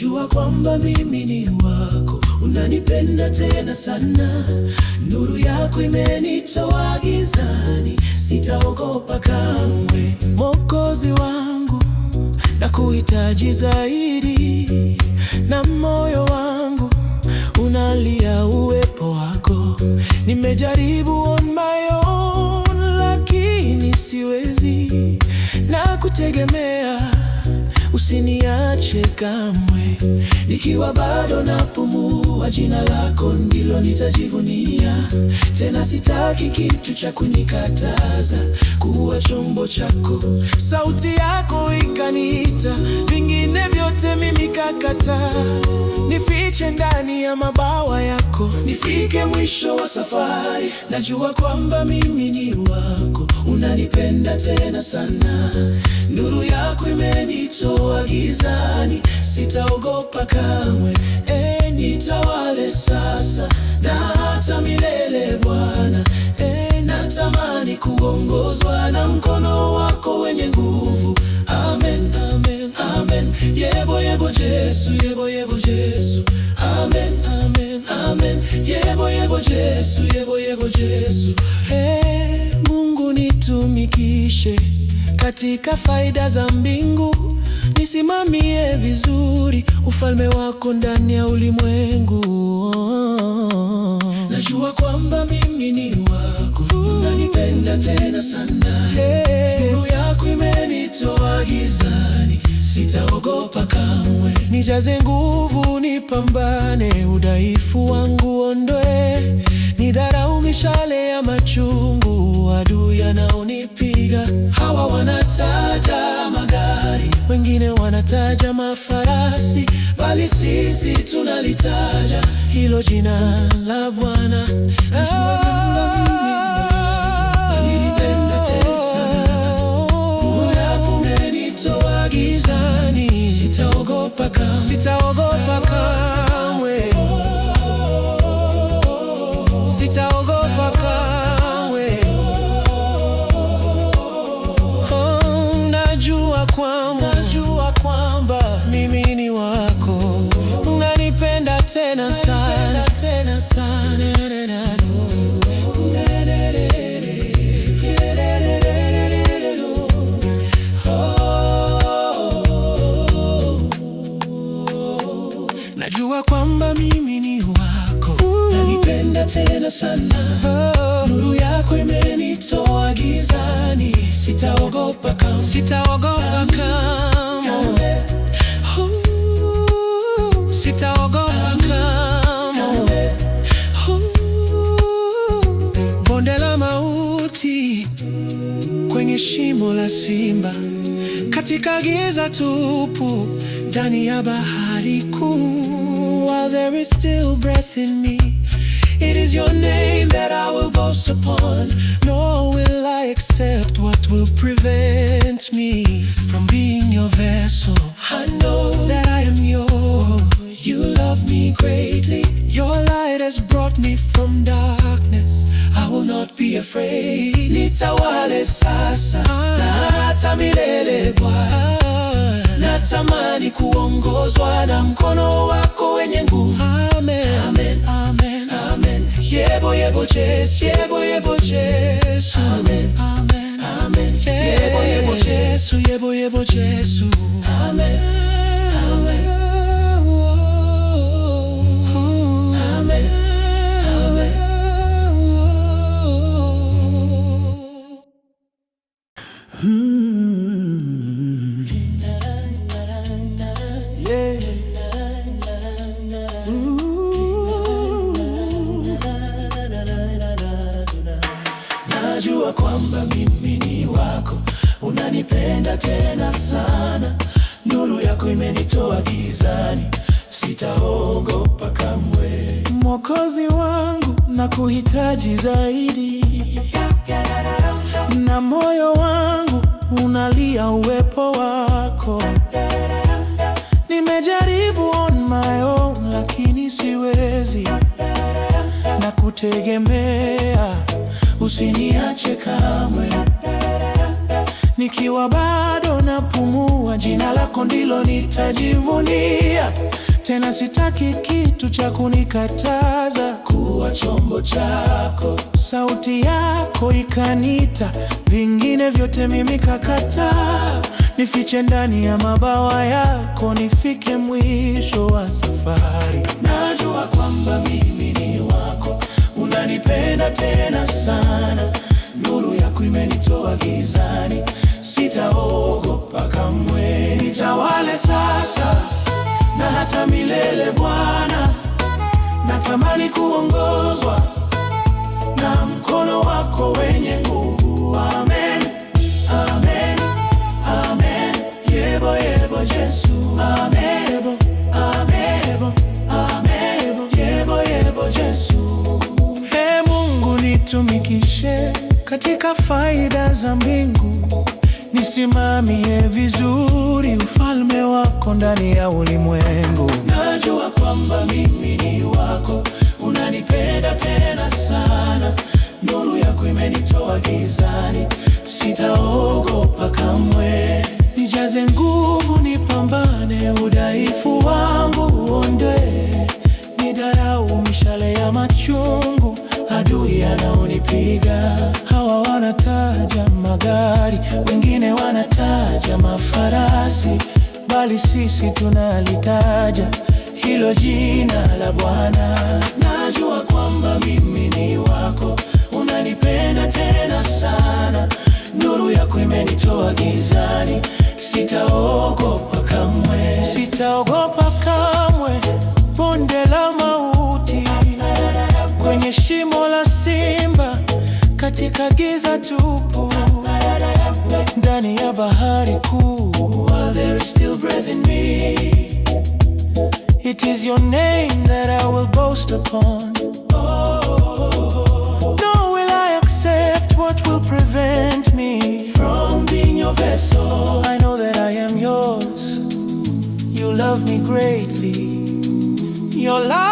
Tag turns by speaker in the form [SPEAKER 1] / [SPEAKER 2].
[SPEAKER 1] Najua kwamba mimi ni wako, unanipenda tena sana. Nuru yako imenitoa gizani, sitaogopa kamwe. Mwokozi wangu, nakuhitaji zaidi, na moyo wangu unalia uwepo wako. Nimejaribu on my own, lakini siwezi. Nakutegemea, usiniache kamwe. Nikiwa bado napumua, jina lako ndilo nitajivunia. Tena sitaki kitu cha kunikataza kuwa chombo chako. Sauti yako ikaniita, vingine vyote mimi kakataa. Nifiche ndani ya mabawa yako, nifike mwisho wa safari. Najua kwamba mimi ni wako, unanipenda tena sana. Nuru yako imenitoa gizani, sitaogopa kamwe. Nitawale sasa na hata milele Bwana. Natamani kuongozwa na mkono wako wenye nguvu. Amen, amen, amen. Yebo, yebo Yesu, yebo, yebo Yesu. Amen, amen, amen. Yebo, yebo Yesu, yebo, yebo Yesu. Mungu nitumikishe katika faida za mbingu. Nisimamie vizuri ufalme wako ndani ya ulimwengu. Najua kwamba mimi ni wako, unanipenda tena sana. Nuru yako imenitoa gizani, sitaogopa kamwe. Nijaze nguvu, nipambane, udhaifu wangu ondoe. Nidharau mishale ya machungu, adui anaonipiga. Hawa wanataja magari, wengine wanataja mafarasi, bali sisi tunalitaja hilo jina la Bwana. Najua unanipenda tena sana. Nuru yako imenitoa gizani, sitaogopa kamwe, sitaogopa kamwe, sitaogopa kamwe. Najua kwamba mimi ni wako, unanipenda tena sana, tena sana. Najua kwamba mimi ni wako, unanipenda tena sana. Nuru yako imenitoa gizani, sitaogopa kamwe, sitaogopa kamwe, sitaogopa kamwe. Bonde la mauti, kwenye shimo la simba, katika giza tupu, ndani ya bahari kuu, while there is still breath in me, it is your name that I will boast upon. Nor will I accept what will prevent me from being your vessel. I know that I am yours. You love me greatly. Your light has brought me from darkness. I will not be afraid. Nitawale sasa na hata milele Bwana. Natamani kuongozwa na mkono wako wenye nguvu. Amen, amen, amen, amen. Yebo, yebo Yesu, yebo, yebo Yesu. Amen, amen, amen. Yebo, yebo Yesu, yebo, yebo Yesu. Amen, amen. Amen, amen. Najua kwamba mimi ni wako, unanipenda tena sana. Nuru yako imenitoa gizani, sitaogopa kamwe. Mwokozi wangu, nakuhitaji zaidi, na moyo wangu unalia uwepo wako. Nimejaribu on my own, lakini siwezi. Nakutegemea, usiniache kamwe. Nikiwa bado napumua, jina lako ndilo nitajivunia. Tena sitaki kitu cha kunikataza kuwa chombo chako. Sauti yako ikanita, vingine vyote mimi kakataa. Nifiche ndani ya mabawa yako, nifike mwisho wa safari. Najua kwamba mimi ni wako, unanipenda tena sana. Nuru yako imenitoa gizani, sitaogopa kamwe. Nitawale sasa na hata milele Bwana, natamani kuongozwa na mkono wako wenye nguvu. Amen, amen, amen. Yebo, yebo, Yesu. Amen, yebo, amen, yebo, amen, yebo. Yebo, yebo, Yesu. Ee Mungu, nitumikishe katika faida za mbingu. Nisimamie vizuri ufalme wako ndani ya ulimwengu. Najua kwamba mimi ni wako, unanipenda tena sana. Nuru yako imenitoa gizani, sitaogopa kamwe. Nijaze nguvu, nipambane, udhaifu wangu uondoe. Nidharau mishale ya machungu, adui anaonipiga. Hawa wanataja magari, wengine wanataja mafarasi, bali sisi tunalitaja hilo jina la Bwana. Najua kwamba mimi ni wako, unanipenda tena sana. Nuru yako imenitoa gizani, sitaogopa kamwe. Sitaogopa kamwe bonde la mauti, kwenye shimo la simba, katika giza tupu, ndani ya bahari kuu. While there is still breath in me, it is your name that I will boast upon. Nor will I accept what will prevent me from being your vessel. I know that I am yours, you love me greatly. Your love